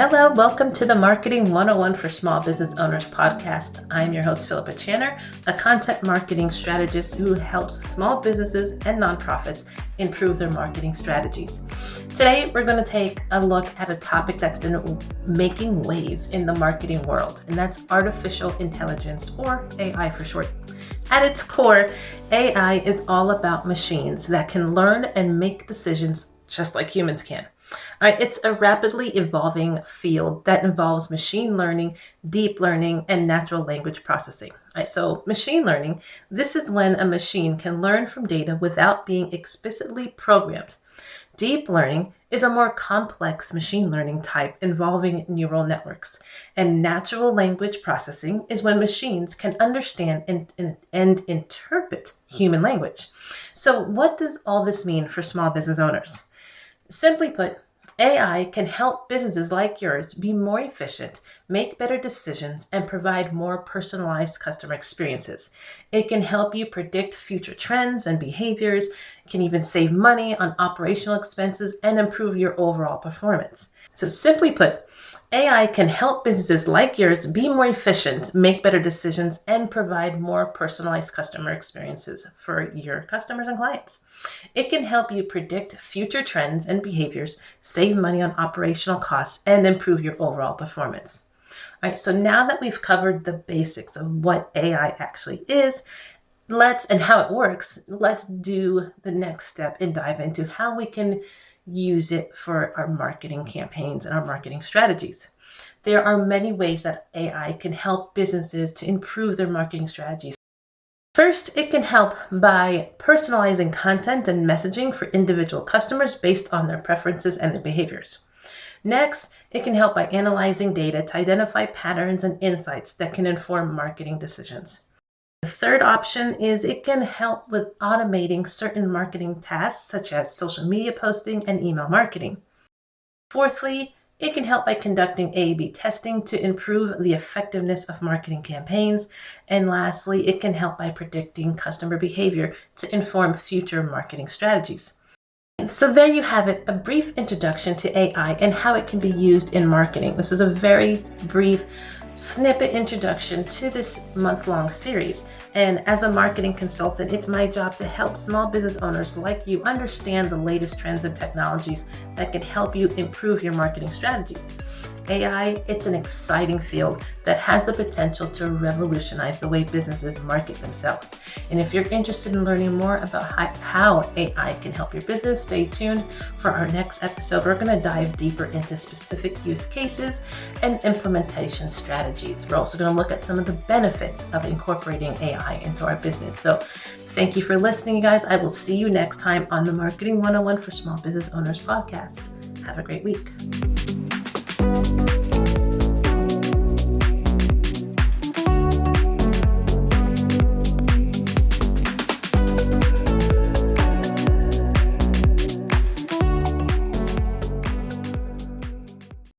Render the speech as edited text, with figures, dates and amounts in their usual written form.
Hello, welcome to the Marketing 101 for Small Business Owners podcast. I'm your host, Philippa Channer, a content marketing strategist who helps small businesses and nonprofits improve their marketing strategies. Today, we're going to take a look at a topic that's been making waves in the marketing world, and that's artificial intelligence, or AI for short. At its core, AI is all about machines that can learn and make decisions just like humans can. All right, it's a rapidly evolving field that involves machine learning, deep learning, and natural language processing. All right, so machine learning, this is when a machine can learn from data without being explicitly programmed. Deep learning is a more complex machine learning type involving neural networks. And natural language processing is when machines can understand and interpret human language. So what does all this mean for small business owners? Simply put, AI can help businesses like yours be more efficient, make better decisions, and provide more personalized customer experiences. It can help you predict future trends and behaviors, can even save money on operational expenses, and improve your overall performance. So simply put, AI can help businesses like yours be more efficient, make better decisions, and provide more personalized customer experiences for your customers and clients. It can help you predict future trends and behaviors, save money on operational costs, and improve your overall performance. All right, so now that we've covered the basics of what AI actually is, and how it works, let's do the next step and dive into how we can use it for our marketing campaigns and our marketing strategies. There are many ways that AI can help businesses to improve their marketing strategies. First, it can help by personalizing content and messaging for individual customers based on their preferences and their behaviors. Next, it can help by analyzing data to identify patterns and insights that can inform marketing decisions. The third option is it can help with automating certain marketing tasks such as social media posting and email marketing. Fourthly, it can help by conducting A/B testing to improve the effectiveness of marketing campaigns. And lastly, it can help by predicting customer behavior to inform future marketing strategies. So there you have it, a brief introduction to AI and how it can be used in marketing. This is a very brief snippet introduction to this month-long series. And as a marketing consultant, it's my job to help small business owners like you understand the latest trends and technologies that can help you improve your marketing strategies. AI, it's an exciting field that has the potential to revolutionize the way businesses market themselves. And if you're interested in learning more about how AI can help your business, stay tuned for our next episode. We're going to dive deeper into specific use cases and implementation strategies. We're also going to look at some of the benefits of incorporating AI into our business. So thank you for listening, you guys. I will see you next time on the Marketing 101 for Small Business Owners podcast. Have a great week.